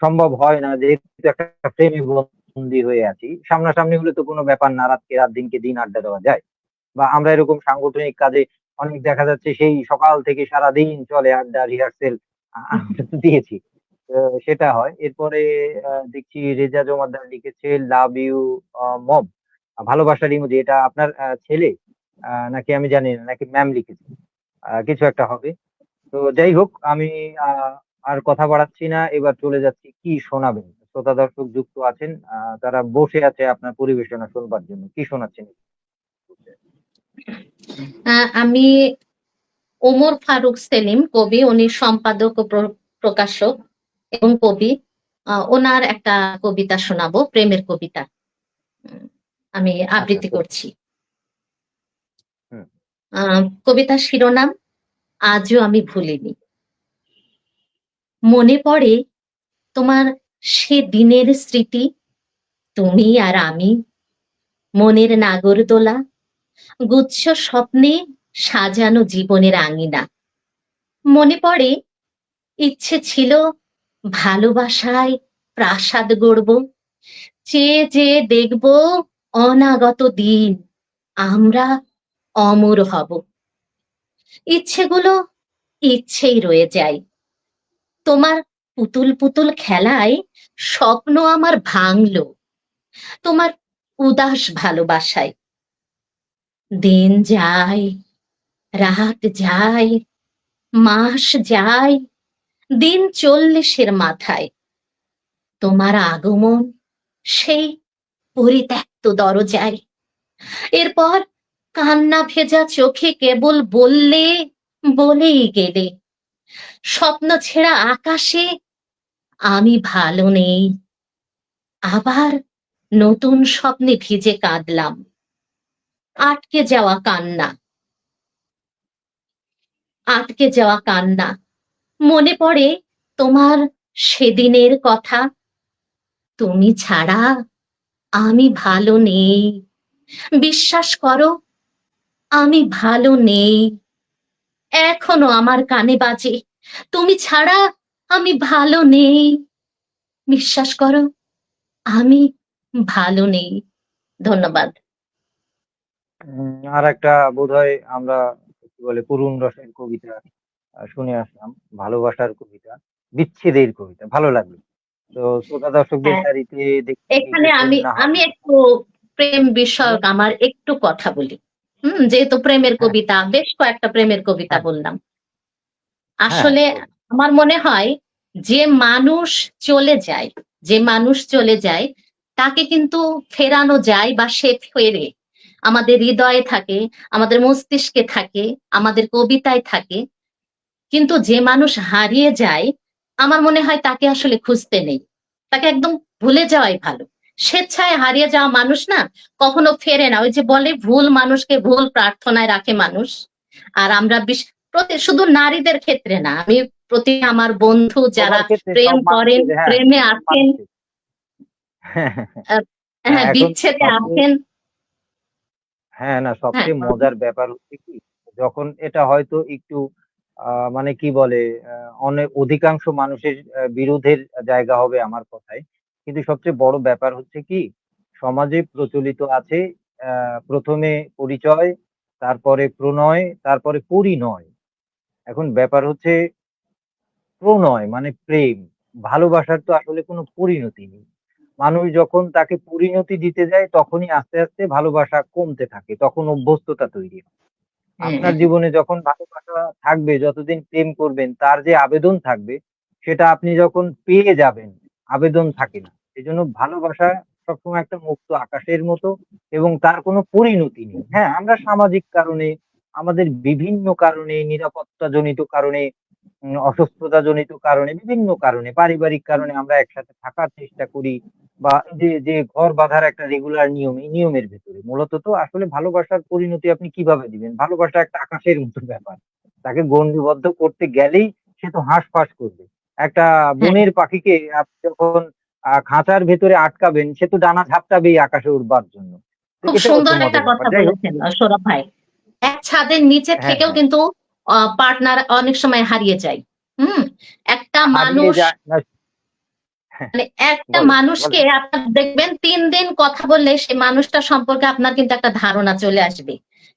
সম্ভব হয় না। যেহেতু একটা ফ্রেমে বন্দী হয়ে আছি। সামনাসামনি হলে তো কোনো ব্যাপার না। রাতকে রাত, দিনকে দিন আড্ডা দেওয়া যায়। বা আমরা এরকম সাংগঠনিক কাজে অনেক দেখা যাচ্ছে সেই সকাল থেকে সারাদিন চলে আড্ডা, রিহার্সেল আমরা তো দিয়েছি। তো সেটা হয়। এরপরে দেখছি রেজা জমাদ্দার লিখেছে লাভ ইউ মম। ভালোবাসার ইমোজি। এটা আপনার ছেলে নাকি আমি জানি না, নাকি ম্যাম লিখেছে। কিছু একটা হবে। তো যাই হোক, আমি আ আর কথা বাড়াচ্ছি না। এবার চলে যাচ্ছি কি শোনাবেন? শ্রোতা দর্শক যুক্ত আছেন। তারা বসে আছে আপনার পরিবেশনা শুনবার জন্য। কি শোনাচ্ছেন? আমি ওমর ফারুক সেলিম কবি, উনি সম্পাদক ও প্রকাশক এবং কবি। ওনার একটা কবিতা শোনাবো, প্রেমের কবিতা। উম, আমি আচ্ছা, আবৃত্তি খুব করছি। হুম, কবিতার শিরোনাম আজও আমি ভুলিনি। মনে পড়ে তোমার সে দিনের স্মৃতি, তুমি আর আমি, মনের নাগরদোলা, গুচ্ছ স্বপ্নে সাজানো জীবনের আঙিনা। মনে পড়ে ইচ্ছে ছিল ভালোবাসায় প্রাসাদ গড়ব, চেয়ে চেয়ে দেখব অনাগত দিন আমরা অমর হব। ইচ্ছেগুলো ইচ্ছেই রয়ে যায়, তোমার পুতুল পুতুল খেলায় স্বপ্ন আমার ভাঙলো, তোমার উদাস ভালোবাসায়। দিন যায়, রাত যায়, মাস যায়, দিন 40-এর মাথায় তোমার আগমন সেই পরিত্যক্ত দরজায়। এরপর কান্না ভেজা চোখে কেবল বললে, বলেই গেলে, স্বপ্ন ছেঁড়া আকাশে আমি ভালো নেই। আবার নতুন স্বপ্নে ভিজে কাঁদলাম, আটকে যাওয়া কান্না, আটকে যাওয়া কান্না। মনে পড়ে তোমার সেদিনের কথা, তুমি ছাড়া আমি ভালো নেই। বিশ্বাস করো, আমি ভালো নেই। এখনো আমার কানে বাজে, তুমি ছাড়া আমি ভালো নেই। বিশ্বাস করো, আমি ভালো নেই। ধন্যবাদ। আর একটা বোধহয় আমরা কি বলে করুণ রসের কবিতা শুনে আসলাম, ভালোবাসার কবিতা, বিচ্ছেদের কবিতা, ভালো লাগলো। তো শ্রোতা দর্শকদের হ্যাঁ, জারিতে দেখতে এখানে দেখুন আমি না হয় আমি একটু প্রেম বিষয়ক বলুন। আমার একটু কথা বলি। যেহেতু প্রেমের হ্যাঁ, কবিতা, বেশ কয়েকটা প্রেমের কবিতা হ্যাঁ, বললাম। হ্যাঁ, আসলে বলুন। আমার মনে হয় যে মানুষ চলে যায়, যে মানুষ চলে যায় তাকে কিন্তু ফেরানো যায় বা সে ফেরে। আমাদের হৃদয়ে থাকে, আমাদের মস্তিষ্কে থাকে, আমাদের কবিতায় থাকে। কিন্তু যে মানুষ হারিয়ে যায়, আমার মনে হয় তাকে আসলে খুঁজতে নেই, তাকে একদম ভুলে যাওয়াই ভালো। স্বেচ্ছায় হারিয়ে যাওয়া মানুষ না কখনো ফেরে না। ওই যে বলে ভুল মানুষকে ভুল প্রার্থনায় রাখে মানুষ। আর আমরা প্রতি শুধু নারীদের ক্ষেত্রে না, আমি প্রতি আমার বন্ধু যারা সবার ক্ষেত্রে, প্রেম সব করেন, মানুষের, হ্যাঁ, প্রেমে সব আছেন, মানুষের। হ্যাঁ, হ্যাঁ, হ্যাঁ। না, হ্যাঁ, এখন বিচ্ছেদে সবচেয়ে, আছেন। হ্যাঁ, না, হ্যাঁ, সবচেয়ে বলুন। মজার ব্যাপার হচ্ছে কি, যখন এটা হয়তো একটু মানে কি বলে, অনেক অধিকাংশ মানুষের বিরোধের জায়গা হবে আমার কথায়। কিন্তু সবচেয়ে বড় ব্যাপার হচ্ছে কি, সমাজে প্রচলিত আছে ১ম এ পরিচয়, তারপরে প্রণয়, তারপরে পরিণয়। এখন ব্যাপার হচ্ছে প্রণয় মানে প্রেম। ভালোবাসার তো আসলে কোনো পরিণতি নেই। মানুষ যখন তাকে পরিণতি দিতে যায় তখনই আস্তে, আস্তে ভালোবাসা কমতে থাকে। তখন অভ্যস্ততা তৈরি হয়। আপনার হ্যাঁ, জীবনে যখন ভালোবাসা থাকবে, যতদিন প্রেম করবেন তার যে আবেদন থাকবে, সেটা আপনি যখন পেয়ে যাবেন, আবেদন থাকে না। এজন্য ভালোবাসা সবসময় একটা মুক্ত আকাশের মতো, এবং তার কোনো পরিণতি নেই। হ্যাঁ, আমরা সামাজিক কারণে, আমাদের বিভিন্ন কারণে, নিরাপত্তাজনিত কারণে, অসুস্থতাজনিত কারণে, বিভিন্ন কারণে, পারিবারিক কারণে আমরা একসাথে থাকার চেষ্টা করি, বা যে ঘর বাঁধার একটা রেগুলার নিয়ম, এই নিয়মের ভেতরে। মূলত তো আসলে ভালোবাসার পরিণতি আপনি কিভাবে দিবেন? ভালোবাসা একটা আকাশের মতো ব্যাপার। তাকে গণ্ডিবদ্ধ করতে গেলেই সে তো হাঁসফাঁস করবে। একটা হ্যাঁ, বনের পাখিকে আপনি যখন খাঁচার ভেতরে আটকাবেন, সে তো ডানা ঝাপটাবেই আকাশে উড়বার জন্য। তো খুব এটাও একটা সুন্দর একটা মজার ব্যাপার। কথা যাই হোক, বলেছেন সৌরভ ভাই। এক ছাদের নিচে হ্যাঁ, থেকেও হ্যাঁ। কিন্তু পার্টনার অনেক সময় হারিয়ে যায়। হুম একটা হারিয়ে মানুষ, যায় না। হ্যাঁ, মানে একটা বলেন, মানুষকে বলেন। আপনার দেখবেন ৩ দিন কথা বললে সে মানুষটা সম্পর্কে আপনার কিন্তু একটা ধারণা চলে আসবে।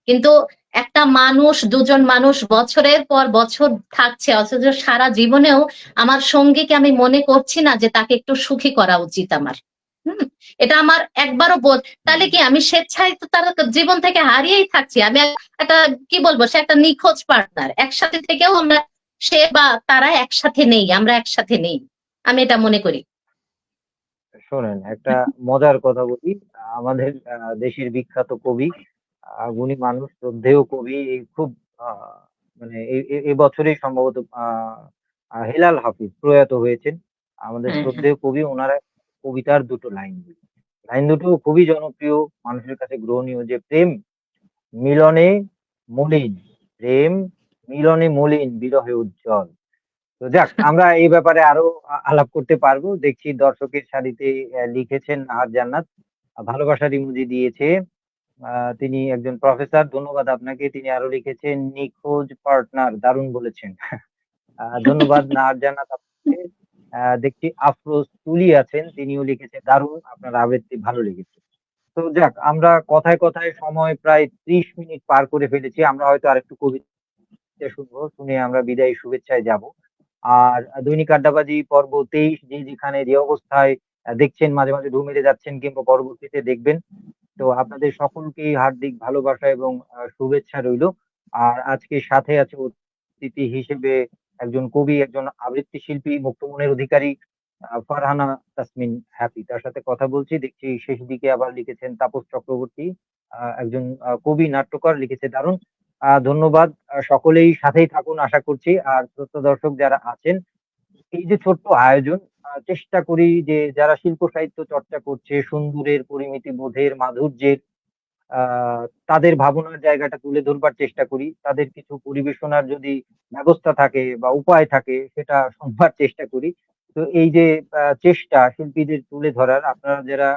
কিন্তু একটা মানুষ, দুজন মানুষ বছরের পর বছর থাকছে, অথচ সারা জীবনেও আমার সঙ্গীকে আমি মনে করছি না যে তাকে একটু সুখী করা উচিত আমার। হুম এটা আমার একবারও হুম। তাহলে কি আমি স্বেচ্ছায় তো তার জীবন থেকে হারিয়েই থাকছি। আমি একটা কি বলবো, সে একটা নিখোঁজ পার্টনার, একসাথে থেকেও আমরা, সে বা তারা একসাথে নেই, আমরা একসাথে নেই। আমি এটা মনে করি। শোনেন, একটা মজার কথা বলি। আমাদের দেশের বিখ্যাত কবি, গুণী মানুষ, শ্রদ্ধেয় কবি, এই খুব আ মানে এ এ এবছরেই সম্ভবত হেলাল হাফিজ প্রয়াত হয়েছেন। আমাদের হ্যাঁ, হ্যাঁ। শ্রদ্ধেয় কবি ওনারা কবিতার দুটো লাইন দিলেন। লাইন দুটো খুবই জনপ্রিয়, মানুষের কাছে গ্রহণীয় যে মিলনে মলিন, প্রেম মিলনে মলিন বিরহে উজ্জ্বল। তো যাক আমরা এই ব্যাপারে আরো আলাপ করতে পারবো। দেখছি দর্শকের সারিতে লিখেছেন নাহার জান্নাত। ভালোবাসার ইমোজি দিয়েছে। তিনি একজন প্রফেসর। ধন্যবাদ আপনাকে। তিনি আরো লিখেছেন নিখোঁজ পার্টনার দারুণ বলেছেন। ধন্যবাদ নাহার জান্নাত আপনাকে। দেখছি আফরোজ তুলি আছেন। তিনিও লিখেছেন দারুণ আপনার আবৃত্তি ভালো লেগেছে। তো যাক আমরা কথায়, কথায় সময় প্রায় ৩০ মিনিট পার করে ফেলেছি। আমরা হয়তো আরেকটু কবিতা শুনবো। শুনে আমরা বিদায়ী শুভেচ্ছায় যাবো। আর দৈনিক আড্ডাবাজি পর্ব ২৩ যে যেখানে যে অবস্থায় দেখছেন মাঝে, মাঝে ঢুঁ মেরে যাচ্ছেন কিংবা পরবর্তীতে দেখবেন। তো আপনাদের সকলকেই হার্দিক ভালোবাসা এবং শুভেচ্ছা রইলো। আর আজকে সাথে আছে অতিথি হিসেবে একজন কবি, একজন আবৃত্তি শিল্পী, মুক্তমনের অধিকারী ফারহানা তাসমিন হ্যাপি। তার সাথে কথা বলছি। দেখছি শেষ দিকে আবার লিখেছেন তাপস চক্রবর্তী। একজন কবি, নাট্যকার লিখেছে দারুণ। ধন্যবাদ। সকলেই সাথেই থাকুন আশা করছি। আর শ্রোতা দর্শক যারা আছেন এই যে ছোট্ট আয়োজন চেষ্টা করি যে যারা শিল্প সাহিত্য চর্চা করছে সুন্দরের পরিমিতি বোধের মাধুর্যের আ তাদের ভাবনার জায়গাটা তুলে ধরবার চেষ্টা করি। তাদের কিছু পরিবেশনার যদি ব্যবস্থা থাকে বা উপায় থাকে সেটা শোনবার চেষ্টা করি। তো এই যে চেষ্টা শিল্পীদের তুলে ধরার আপনারা যারা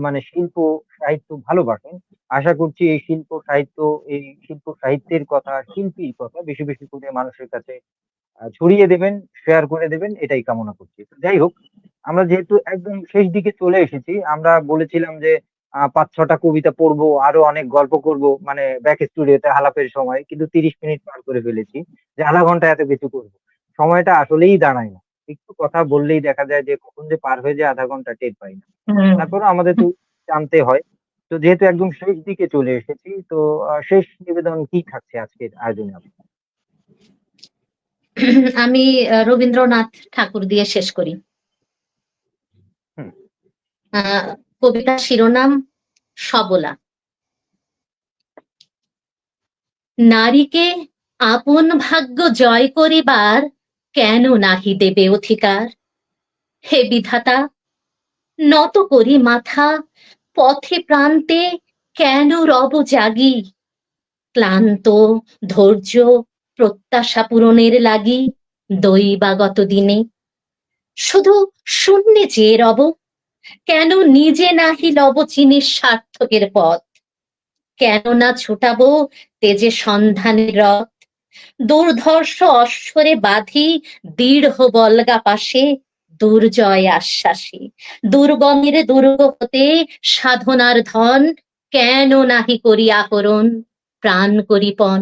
মানে শিল্প সাহিত্য ভালোবাসেন, আশা করছি এই শিল্প সাহিত্যের কথা, শিল্পীর কথা বেশি, বেশি করে মানুষের কাছে ছড়িয়ে দেবেন, শেয়ার করে দেবেন এটাই কামনা করছি। তো যাই হোক, আমরা যেহেতু একদম শেষ দিকে চলে এসেছি, আমরা বলেছিলাম যে ৫-৬ টা কবিতা পড়বো, আরো অনেক গল্প করব মানে ব্যাক স্টুডিওতে আলাপের সময়। কিন্তু ৩০ মিনিট পার করে ফেলেছি। যে ০.৫ ঘন্টা এত কিছু করব। সময়টা আসলেই দাঁড়ায় না। একটু কথা বললেই দেখা যায় যে কখন যে পার হয়ে যায় ০.৫ ঘন্টা টের পাই না। হুম। তারপরেও আমাদের তো জানতে হয়। তো যেহেতু একদম শেষ দিকে চলে এসেছি, তো শেষ নিবেদন কি থাকছে আজকের আয়োজনে আপনার? আমি রবীন্দ্রনাথ ঠাকুর দিয়ে শেষ করি। হুম, আহ, কবিতার শিরোনাম সবলা। নারীকে আপন ভাগ্য জয় করিবার কেন নাহি দেবে অধিকার? হে বিধাতা, নত করি মাথা, পথে প্রান্তে কেন রব জাগি? ক্লান্ত ধৈর্য প্রত্যাশা পূরণের লাগি দৈবাগত দিনে শুধু শূন্যে চেয়ে রব, কেন নিজে নাহি লব চিনি সার্থকের পথ? কেন না ছুটাবো তেজে সন্ধানের রথ? দুর্ধর্ষ অশ্বরে বাঁধি দৃঢ় বলগা পাশে দুর্জয় আশ্বাসী দুর্গমের দুর্গ হতে সাধনার ধন কেন নাহি করি আহরণ প্রাণ করিপন?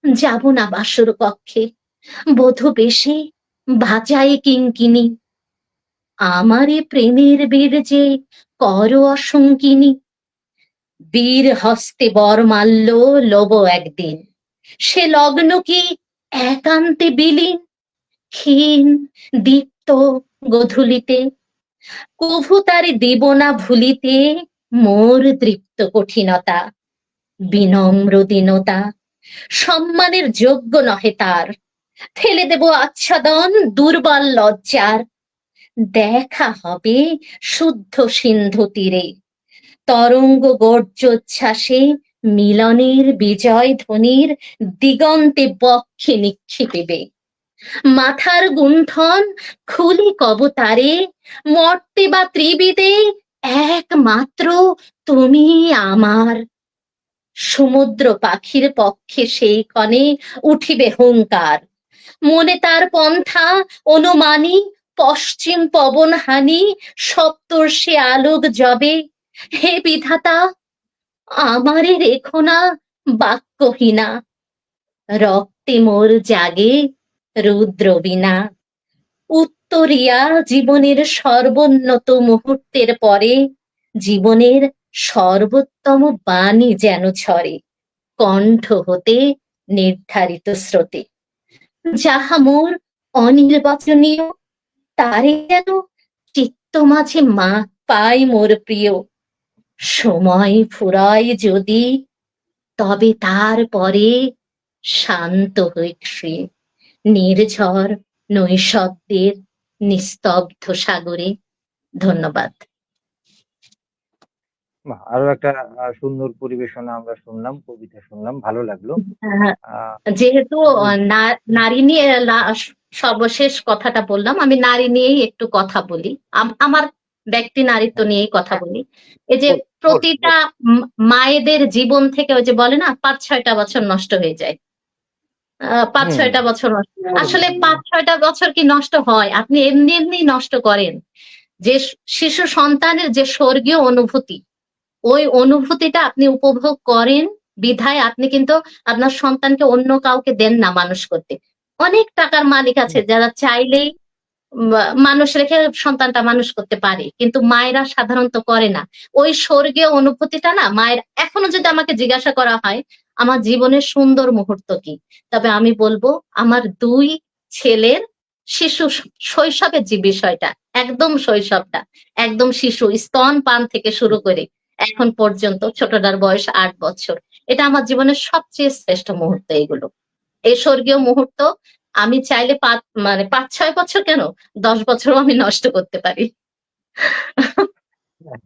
যাব না বাসর কক্ষে বধূ বেশে বাজায়ে কিঙ্কিনি, আমারে প্রেমের বীর যে কর অসঙ্কিনী। বীর হস্তে বর মাল্য লব একদিন, সে লগ্ন কি একান্তে বিলীন? ক্ষীণ দীপ্ত গোধূলিতে কভু তারে দেব না ভুলিতে মোর দৃপ্ত কঠিনতা বিনম্র দীনতা সম্মানের যোগ্য নহে তার। ফেলে দেব আচ্ছাদন দুর্বল লজ্জার, দেখা হবে শুদ্ধ সিন্ধু তীরে তরঙ্গ গর্জোচ্ছ্বাসে মিলনের বিজয় ধ্বনির দিগন্তে বক্ষে নিক্ষেপিবে। মাথার গুণ্ঠন খুলি কবতারে মর্তে বা ত্রিবিদে একমাত্র তুমি আমার। সমুদ্র পাখির পক্ষে সেই ক্ষণে উঠিবে হুঙ্কার, মনে তার পন্থা অনুমানী পশ্চিম পবন হানি সপ্তর্ষি আলোক জবে। হে বিধাতা, আমারে রেখো না বাক্যহীনা, রক্তে মোর জাগে রুদ্র বীণা। উত্তরিয়া জীবনের সর্বোন্নত মুহূর্তের পরে জীবনের সর্বোত্তম বাণী যেন ঝরে কণ্ঠ হতে নির্ধারিত স্রোতে। যাহা মোর অনির্বাচনীয় তারে যেন চিত্ত মাঝে মা পাই মোর প্রিয়। সময় ফুরায় যদি তবে তার পরে শান্ত হইক সে নির্ঝর নৈঃশব্দের নিস্তব্ধ সাগরে। ধন্যবাদ। বাহ! আরো একটা সুন্দর পরিবেশনা আমরা শুনলাম, কবিতা শুনলাম, ভালো লাগলো। আহ, আ যেহেতু তো নারী নিয়ে সর্বশেষ কথাটা বললাম, আমি নারী নিয়েই একটু কথা বলি। আমার ব্যক্তি নারীত্ব হ্যাঁ, নিয়েই কথা বলি। এই যে বলুন, প্রতিটা বলুন। মায়েদের জীবন থেকে ওই যে বলে না ৫-৬টা বছর নষ্ট হয়ে যায়। হুম, হুম। ৫-৬টা বছর নষ্ট। আসলে ৫-৬টা বছর কি নষ্ট হয়? আপনি এমনি এমনি নষ্ট করেন। যে শিশু সন্তানের যে স্বর্গীয় অনুভূতি, ওই অনুভূতিটা আপনি উপভোগ করেন বিধায় আপনি কিন্তু আপনার সন্তানকে অন্য কাউকে দেন না মানুষ করতে। অনেক টাকার মালিক আছে হুম, যারা চাইলেই মানুষ রেখে সন্তানটা মানুষ করতে পারে। কিন্তু মায়েরা সাধারণত করে না। ওই স্বর্গীয় অনুভূতিটা না মায়ের এখনো যদি আমাকে জিজ্ঞাসা করা হয়, আমার জীবনের সুন্দর মুহূর্ত কি? তবে আমি বলব আমার ২ ছেলের শিশু শৈশবের যে বিষয়টা, একদম শৈশবটা, একদম শিশু স্তনপান থেকে শুরু করে এখন পর্যন্ত ছোটটার বয়স ৮ বছর। এটা আমার জীবনের সবচেয়ে শ্রেষ্ঠ মুহূর্ত এগুলো। এই স্বর্গীয় মুহূর্ত আমি চাইলে মানে ৫-৬ বছর কেন ১০ বছরও আমি নষ্ট করতে পারি। হ্যাঁ।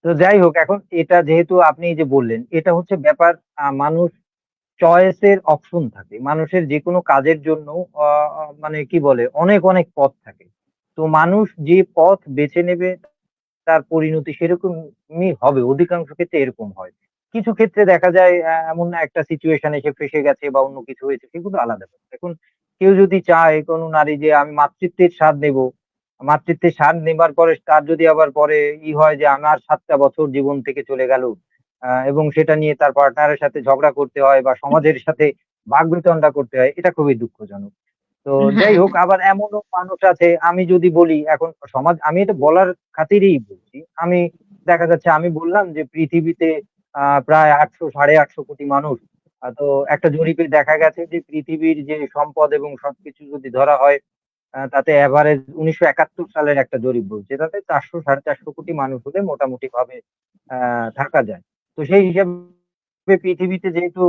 তো যাই হোক, এখন এটা যেহেতু আপনি যে বললেন, এটা হচ্ছে ব্যাপার, মানুষ চয়েস এর অপশন থাকে। মানুষের যেকোনো কাজের জন্য আ আ মানে কি বলে, অনেক, অনেক পথ থাকে। তো মানুষ যে পথ বেছে নেবে তার পরিণতি সেরকমই হবে। অধিকাংশ ক্ষেত্রে এরকম হয়। কিছু ক্ষেত্রে দেখা যায় এমন না, একটা সিচুয়েশন এসে ফেঁসে গেছে বা অন্য কিছু হয়েছে, সেগুলো আলাদা ব্যাপার। এখন কেউ যদি চায় কোনো নারী যে আমি মাতৃত্বের স্বাদ নেবো, মাতৃত্বের স্বাদ নেবার পরে তার যদি আবার পরে হয় যে আমার ৭ টা বছর জীবন থেকে চলে গেল, এবং সেটা নিয়ে তার পার্টনারের সাথে ঝগড়া করতে হয় বা সমাজের সাথে বাকবিতণ্ডা করতে হয়, এটা খুবই দুঃখজনক। তো যাই হ্যাঁ, হোক, আবার এমনও মানুষ আছে, আমি যদি বলি এখন সমাজ, আমি এটা বলার খাতিরেই বলছি। আমি দেখা যাচ্ছে আমি বললাম যে পৃথিবীতে প্রায় ৮০০ ৮৫০ কোটি মানুষ। তো একটা জরিপে দেখা গেছে যে পৃথিবীর যে সম্পদ এবং সবকিছু যদি ধরা হয়, তাতে এভারেজ ১৯৭১ সালের একটা জরিপ বলছে। তাতে ৪০০ ৪৫০ কোটি মানুষ হলে মোটামুটিভাবে আ থাকা যায়। তো সেই হিসাবে পৃথিবীতে যেহেতু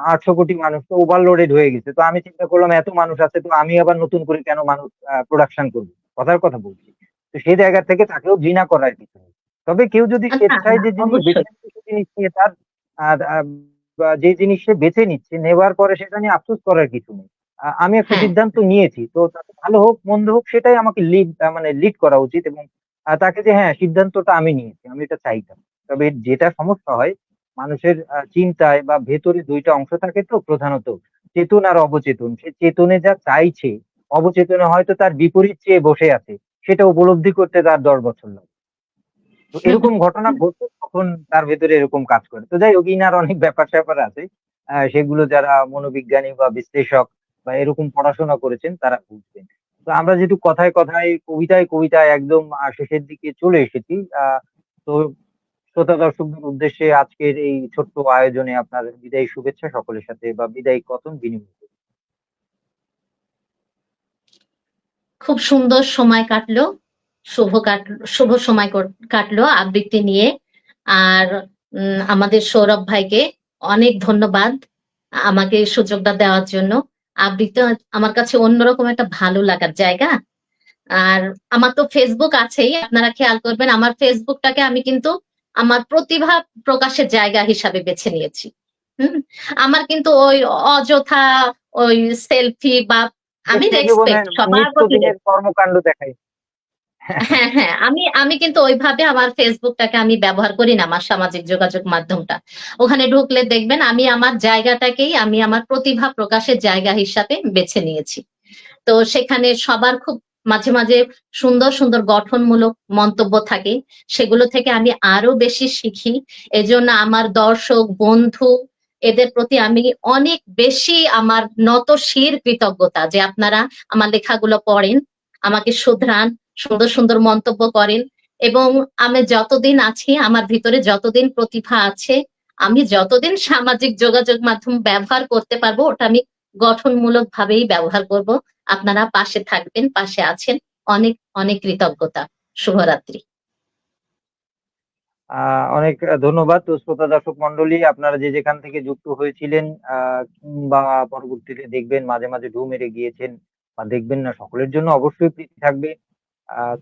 ৮০০ কোটি মানুষ তো ওভারলোডেড হয়ে গেছে। তো আমি চিন্তা করলাম এত মানুষ আছে, তো আমি আবার নতুন করে কেন মানুষ প্রোডাকশন করব? কথার কথা বলছি। তো সেই জায়গা থেকে তাকেও ঘৃণা করার কিছু নেই। তবে কেউ যদি না, স্বেচ্ছায় না যে জিনিস বেছে অবশ্যই। নিচ্ছে, সে জিনিস নিয়ে তার আ আ বা যে জিনিস সে বেছে নিচ্ছে, নেওয়ার পরে সেটা নিয়ে আফসোস করার কিছু নেই। আমি একটা হ্যাঁ, সিদ্ধান্ত নিয়েছি। তো তাতে ভালো হোক, মন্দ হোক, সেটাই আমাকে মানে লিড করা উচিত, এবং তাকে যে হ্যাঁ, সিদ্ধান্তটা আমি নিয়েছি। আমি এটা চাইতাম। তবে যেটা সমস্যা হয়, মানুষের চিন্তায় বা ভেতরে ২ টা অংশ থাকে তো প্রধানত। চেতন আর অবচেতন। সে চেতনে যা চাইছে, অবচেতনে হয়তো তার বিপরীত চেয়ে বসে আছে। সেটা উপলব্ধি করতে তার ১০ বছর লাগে। তো এরকম ঘটনা ঘটলে তখন তার ভেতরে এরকম কাজ করে। তো যাই হোক, ইনার অনেক ব্যাপার-স্যাপার আছে। সেগুলো যারা মনোবিজ্ঞানী বা বিশ্লেষক বা এরকম পড়াশোনা করেছেন তারা বুঝবেন। তো আমরা যেহেতু কথায়, কথায়, কবিতায় একদম শেষের দিকে চলে এসেছি। তো শ্রোতা দর্শকদের উদ্দেশ্যে আজকের এই ছোট্ট আয়োজনে আপনার বিদায়ী শুভেচ্ছা সকলের সাথে বা বিদায়ী কথন বিনিময় করছি। খুব সুন্দর সময় কাটলো। শুভ সময় কাটলো আবৃত্তি নিয়ে। আর আমাদের সৌরভ ভাইকে অনেক ধন্যবাদ আমাকে এই সুযোগটা দেওয়ার জন্য। আবৃত্তি আমার কাছে অন্যরকম একটা ভালো লাগার জায়গা। আর আমার তো ফেসবুক আছেই, আপনারা খেয়াল করবেন আমার ফেসবুকটাকে আমি কিন্তু আমার প্রতিভা প্রকাশের জায়গা হিসাবে বেছে নিয়েছি। হুম, আমার কিন্তু ওই অযথা ওই সেলফি বা আমি ব্যক্তি রেসপেক্ট জীবনের সবার প্রতি নিত্যদিনের কর্মকাণ্ড দেখাই। হ্যাঁ, হ্যাঁ। আমি আমি কিন্তু ওইভাবে আমার ফেসবুকটাকে আমি ব্যবহার করি না, আমার সামাজিক যোগাযোগ মাধ্যমটা। ওখানে ঢুকলে দেখবেন আমি আমার জায়গাটাকেই আমি আমার প্রতিভা প্রকাশের জায়গা হিসাবে বেছে নিয়েছি। তো সেখানে সবার খুব মাঝে, মাঝে সুন্দর, সুন্দর গঠনমূলক মন্তব্য থাকে। সেগুলো থেকে আমি আরো বেশি শিখি। এজন্য আমার দর্শক, বন্ধু এদের প্রতি আমি অনেক বেশি আমার নত শির কৃতজ্ঞতা যে আপনারা আমার লেখাগুলো পড়েন, আমাকে শুধরান, সুন্দর, সুন্দর মন্তব্য করেন এবং আমি যতদিন আছি আমার ভিতরে যতদিন প্রতিভা আছে, আমি যতদিন সামাজিক যোগাযোগ মাধ্যম ব্যবহার করতে পারবো ওটা আমি গঠনমূলক ভাবেই ব্যবহার করব। আপনারা পাশে থাকবেন, পাশে আছেন। অনেক, অনেক কৃতজ্ঞতা। শুভরাত্রি। আ অনেক ধন্যবাদ। তো শ্রোতা দর্শক মন্ডলী, আপনারা যে যেখান থেকে যুক্ত হয়েছিলেন, কিংবা পরবর্তীতে দেখবেন, মাঝে, মাঝে ঢুঁ মেরে গিয়েছেন বা দেখবেন না, সকলের জন্য অবশ্যই প্রীতি থাকবে।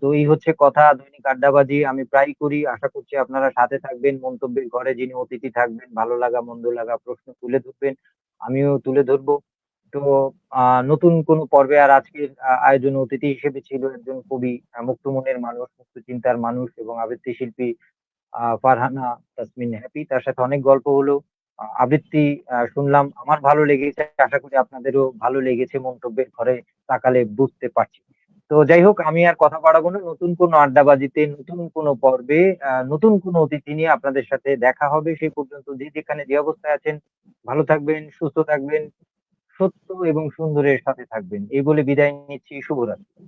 তো এই হচ্ছে কথা, দৈনিক আড্ডাবাজি আমি প্রায়ই করি। আশা করছি আপনারা সাথে থাকবেন। মন্তব্যের ঘরে যিনি অতিথি থাকবেন, ভালো লাগা মন্দ লাগা প্রশ্ন তুলে ধরবেন। আমিও তুলে ধরবো। তো নতুন কোনো পর্বে আর আজকের আয়োজনে অতিথি হিসেবে ছিল একজন কবি, মুক্ত মনের মানুষ, মুক্ত চিন্তার মানুষ এবং আবৃত্তি শিল্পী ফারহানা তাসমিন হ্যাপি। তার সাথে অনেক গল্প হলো। আবৃত্তি শুনলাম। আমার ভালো লেগেছে। আশা করি আপনাদেরও ভালো লেগেছে, মন্তব্যের ঘরে তাকালে বুঝতে পারছি। তো যাই হোক, আমি আর কথা বাড়াবো না। নতুন কোনো আড্ডাবাজিতে, নতুন কোনো পর্বে, নতুন কোনো অতিথি নিয়ে আপনাদের সাথে দেখা হবে। সেই পর্যন্ত যে যেখানে যে অবস্থায় আছেন, ভালো থাকবেন, সুস্থ থাকবেন, সত্য এবং সুন্দরের সাথে থাকবেন। এই বলে বিদায় নিচ্ছি। শুভরাত্রি।